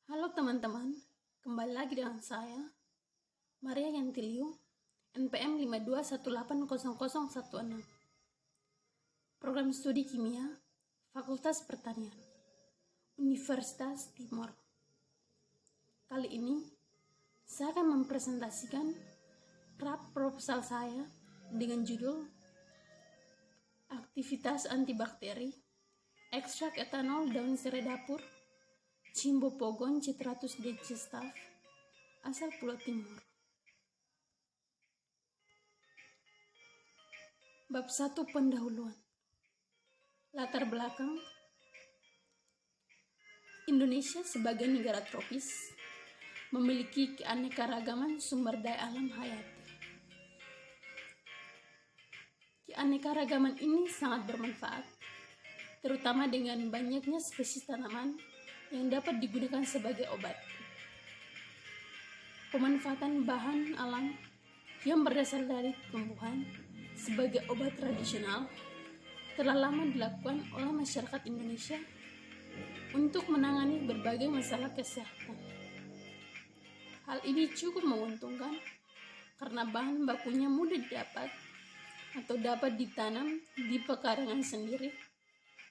Halo teman-teman, kembali lagi dengan saya, Maria Yantiliu, NPM 52180016. Program Studi Kimia, Fakultas Pertanian, Universitas Timor. Kali ini, saya akan mempresentasikan proposal saya dengan judul Aktivitas Antibakteri, Ekstrak Etanol Daun Serai Dapur, Cimbopogon Citratus DC Staf, asal Pulau Timur. Bab 1 Pendahuluan. Latar belakang. Indonesia sebagai negara tropis memiliki keanekaragaman sumber daya alam hayati. Keanekaragaman ini sangat bermanfaat, terutama dengan banyaknya spesies tanaman yang dapat digunakan sebagai obat. Pemanfaatan bahan alam yang berasal dari tumbuhan sebagai obat tradisional telah lama dilakukan oleh masyarakat Indonesia untuk menangani berbagai masalah kesehatan. Hal ini cukup menguntungkan karena bahan bakunya mudah didapat atau dapat ditanam di pekarangan sendiri,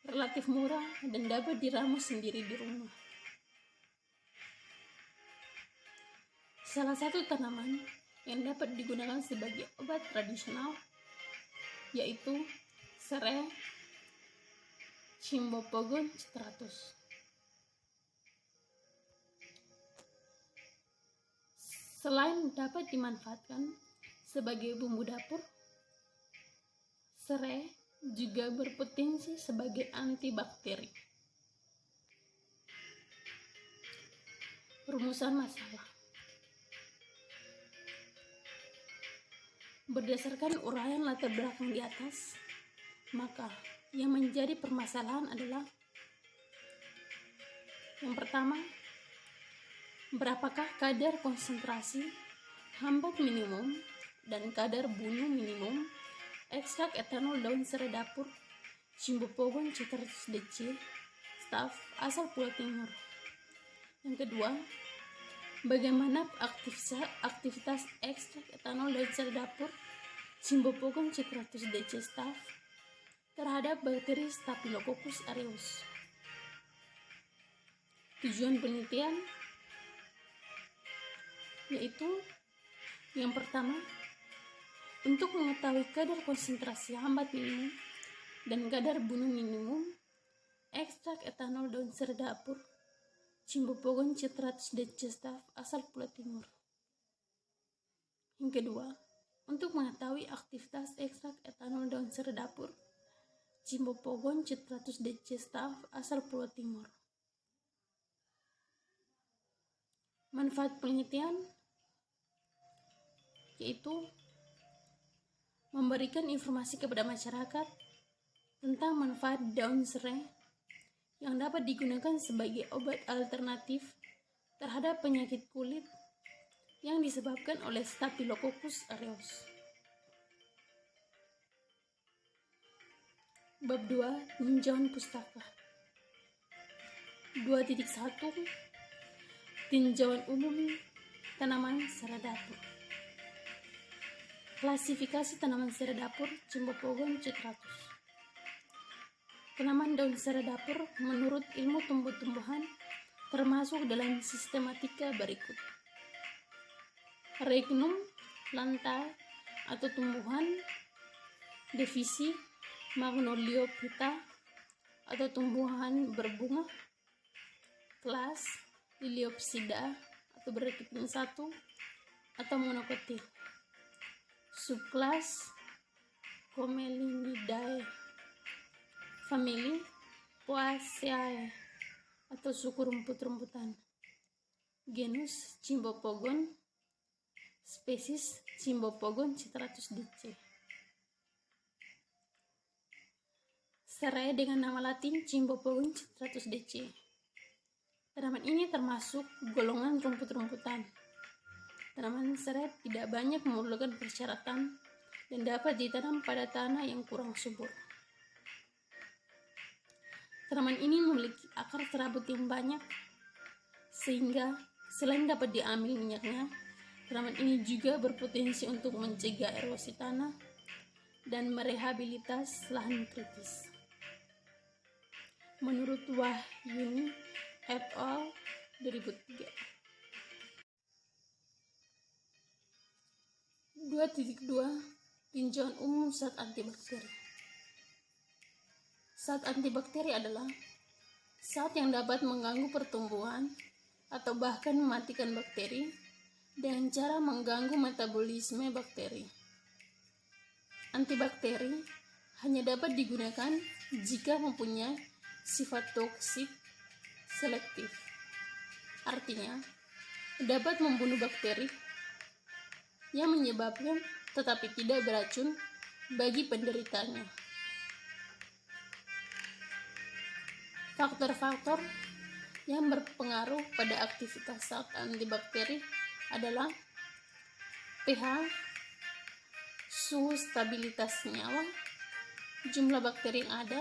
relatif murah, dan dapat diramu sendiri di rumah. Salah satu tanaman yang dapat digunakan sebagai obat tradisional yaitu serai Cimbopogon citratus. Selain dapat dimanfaatkan sebagai bumbu dapur, serai juga berpotensi sebagai antibakteri. Rumusan masalah. Berdasarkan uraian latar belakang di atas, maka yang menjadi permasalahan adalah yang pertama, berapakah kadar konsentrasi hambat minimum dan kadar bunuh minimum ekstrak etanol daun serai dapur Cimbopogon Citratus DC Staf asal Pulau Timur. Yang kedua, bagaimana aktivitas ekstrak etanol daun serai dapur Cimbopogon Citratus DC Staf terhadap bakteri Staphylococcus aureus. Tujuan penelitian yaitu yang pertama, untuk mengetahui kadar konsentrasi hambat minimum dan kadar bunuh minimum ekstrak etanol daun serai dapur Cimbopogon Citratus DC Staf asal Pulau Timur. Yang kedua, untuk mengetahui aktivitas ekstrak etanol daun serai dapur Cimbopogon Citratus DC Staf asal Pulau Timur. Manfaat penelitian yaitu memberikan informasi kepada masyarakat tentang manfaat daun serai yang dapat digunakan sebagai obat alternatif terhadap penyakit kulit yang disebabkan oleh Staphylococcus aureus. Bab 2 Tinjauan Pustaka. 2.1 Tinjauan umum tanaman serai dapur. Klasifikasi tanaman serai dapur Cimbopogon citratus. Tanaman daun serai dapur menurut ilmu tumbuh-tumbuhan termasuk dalam sistematika berikut. Regnum, lanta atau tumbuhan, divisi Magnoliophyta atau tumbuhan berbunga, kelas Liliopsida atau berkeping satu atau monokotil, subkelas Comelinidae, famili Poaceae atau suku rumput-rumputan, genus Cimbopogon, spesies Cimbopogon Citratus DC. Serai dengan nama latin Cimbopogon Citratus DC. Tanaman ini termasuk golongan rumput-rumputan. Tanaman serai tidak banyak memerlukan persyaratan dan dapat ditanam pada tanah yang kurang subur. Tanaman ini memiliki akar serabut yang banyak sehingga selain dapat diambil minyaknya, tanaman ini juga berpotensi untuk mencegah erosi tanah dan merehabilitas lahan kritis. Menurut Wahyuni et al. 2003. 2.2 Tinjauan umum zat antibakteri. Zat antibakteri adalah zat yang dapat mengganggu pertumbuhan atau bahkan mematikan bakteri dengan cara mengganggu metabolisme bakteri. Antibakteri hanya dapat digunakan jika mempunyai sifat toksik selektif. Artinya, dapat membunuh bakteri yang menyebabkan tetapi tidak beracun bagi penderitanya. Faktor-faktor yang berpengaruh pada aktivitas zat antibakteri adalah pH, suhu stabilitas senyawa, jumlah bakteri yang ada,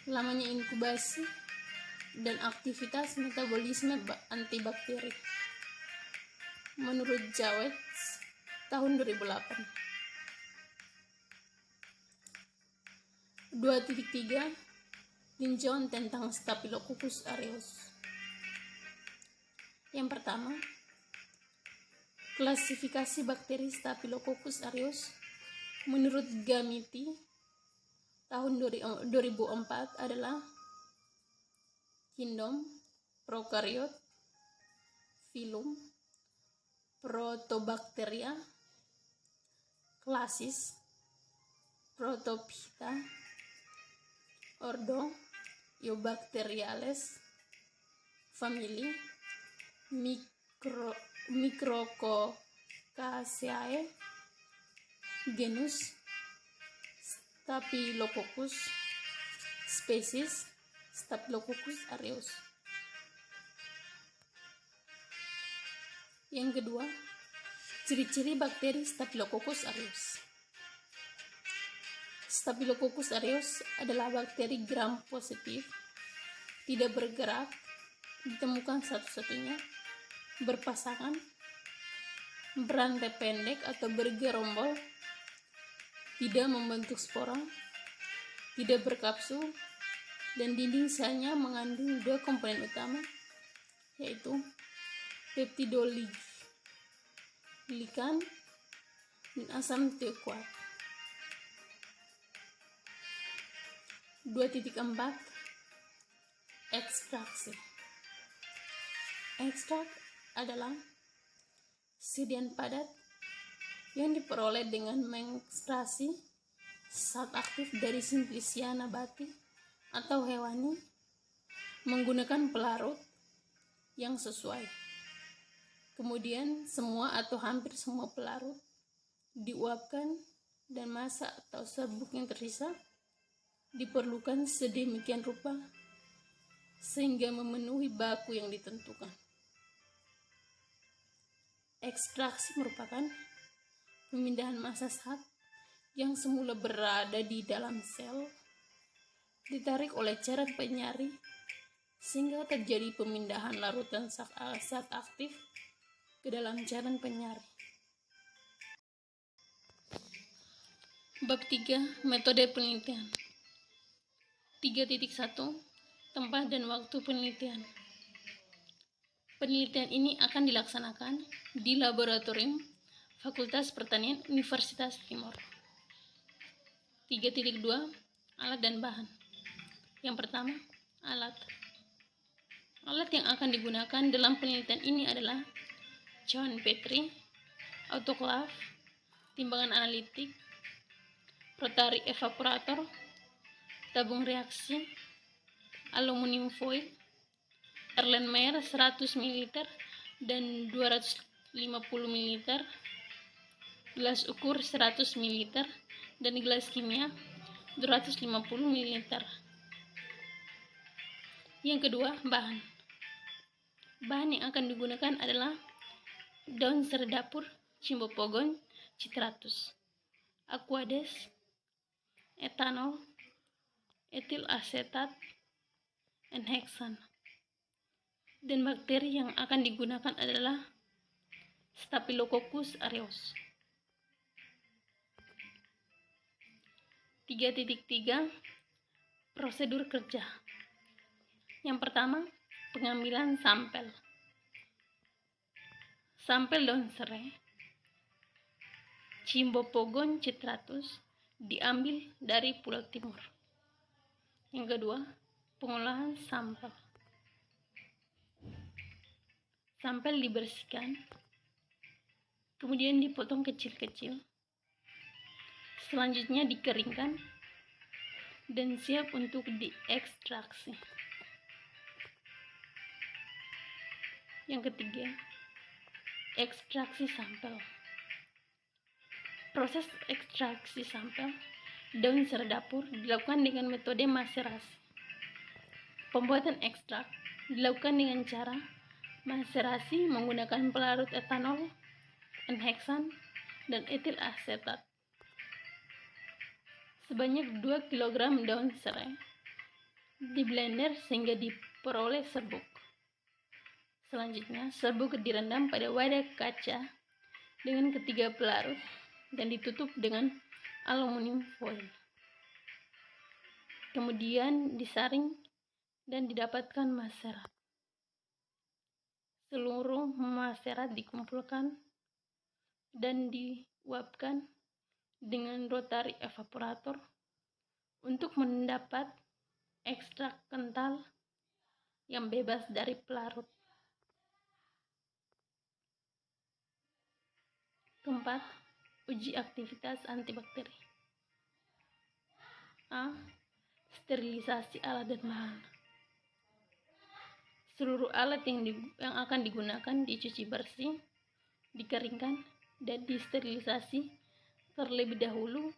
lamanya inkubasi, dan aktivitas metabolisme antibakteri. Menurut Jawetz tahun 2008. 2.3 Tinjauan tentang Staphylococcus aureus. Yang pertama, klasifikasi bakteri Staphylococcus aureus menurut Gamiti tahun 2004 adalah kingdom, prokariot, filum, Protobacteria, klasis, Protophyta, ordo, Eubacteriales, famili, Micrococcaceae, genus, Staphylococcus, spesies, Staphylococcus aureus. Yang kedua, ciri-ciri bakteri Staphylococcus aureus. Staphylococcus aureus adalah bakteri gram positif, tidak bergerak, ditemukan satu-satunya, berpasangan, berantai pendek atau bergerombol, tidak membentuk spora, tidak berkapsul, dan dinding selnya mengandung dua komponen utama, yaitu peptidoglycan dan asam teukuat. 2.4 Ekstraksi. Ekstrak adalah zat padat yang diperoleh dengan mengekstraksi zat aktif dari Simplicia nabati atau hewani menggunakan pelarut yang sesuai. Kemudian semua atau hampir semua pelarut diuapkan dan massa atau serbuk yang tersisa diperlukan sedemikian rupa sehingga memenuhi baku yang ditentukan. Ekstraksi merupakan pemindahan massa zat yang semula berada di dalam sel ditarik oleh cairan penyari sehingga terjadi pemindahan larutan zat aktif ke dalam cairan penyari. Bab 3 Metode penelitian. 3.1 Tempat dan waktu penelitian. Penelitian ini akan dilaksanakan di laboratorium Fakultas Pertanian Universitas Timor. 3.2 Alat dan bahan. Yang pertama, alat. Alat yang akan digunakan dalam penelitian ini adalah cawan Petri, autoklaf, timbangan analitik, rotary evaporator, tabung reaksi, aluminium foil, Erlenmeyer 100 ml dan 250 ml, gelas ukur 100 ml dan gelas kimia 250 ml. Yang kedua, bahan. Bahan yang akan digunakan adalah daun serai dapur, Cimbopogon citratus, aquades, etanol, etil asetat, and heksan. Dan bakteri yang akan digunakan adalah Staphylococcus aureus. 3.3 Prosedur kerja. Yang pertama, pengambilan sampel. Sampel daun serai Cymbopogon citratus diambil dari Pulau Timur. Yang kedua, pengolahan sampel. Sampel dibersihkan, kemudian dipotong kecil-kecil. Selanjutnya dikeringkan dan siap untuk diekstraksi. Yang ketiga, ekstraksi sampel. Proses ekstraksi sampel daun serai dapur dilakukan dengan metode maserasi. Pembuatan ekstrak dilakukan dengan cara maserasi menggunakan pelarut etanol, N-heksan, dan etil asetat. Sebanyak 2 kg daun serai di blender sehingga diperoleh serbuk. Selanjutnya, serbuk direndam pada wadah kaca dengan ketiga pelarut dan ditutup dengan aluminium foil. Kemudian disaring dan didapatkan maserat. Seluruh maserat dikumpulkan dan diuapkan dengan rotary evaporator untuk mendapat ekstrak kental yang bebas dari pelarut. Keempat, uji aktivitas antibakteri. A. Sterilisasi alat dan bahan. Seluruh alat yang akan digunakan dicuci bersih, dikeringkan, dan disterilisasi terlebih dahulu,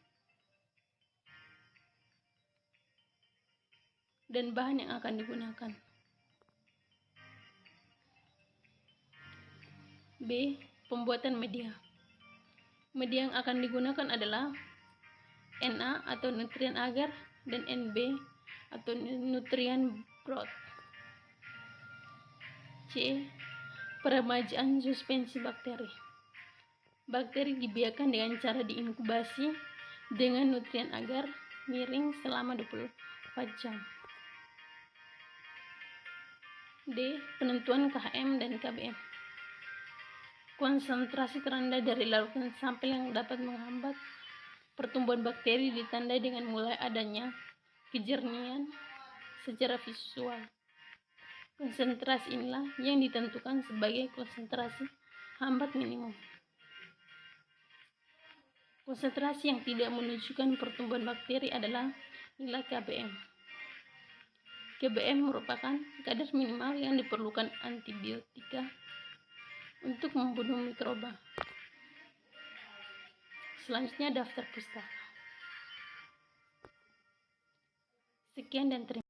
dan bahan yang akan digunakan. B. Pembuatan media. Media yang akan digunakan adalah Na atau nutrien agar dan Nb atau nutrien broth. C. Peremajaan suspensi bakteri. Bakteri dibiarkan dengan cara diinkubasi dengan nutrien agar miring selama 24 jam. D. Penentuan KM dan KBM. Konsentrasi terendah dari larutan sampel yang dapat menghambat pertumbuhan bakteri ditandai dengan mulai adanya kejernihan secara visual. Konsentrasi inilah yang ditentukan sebagai konsentrasi hambat minimum. Konsentrasi yang tidak menunjukkan pertumbuhan bakteri adalah nilai KBM. KBM merupakan kadar minimal yang diperlukan antibiotika untuk membunuh mikroba. Selanjutnya daftar pustaka. Sekian dan terima kasih.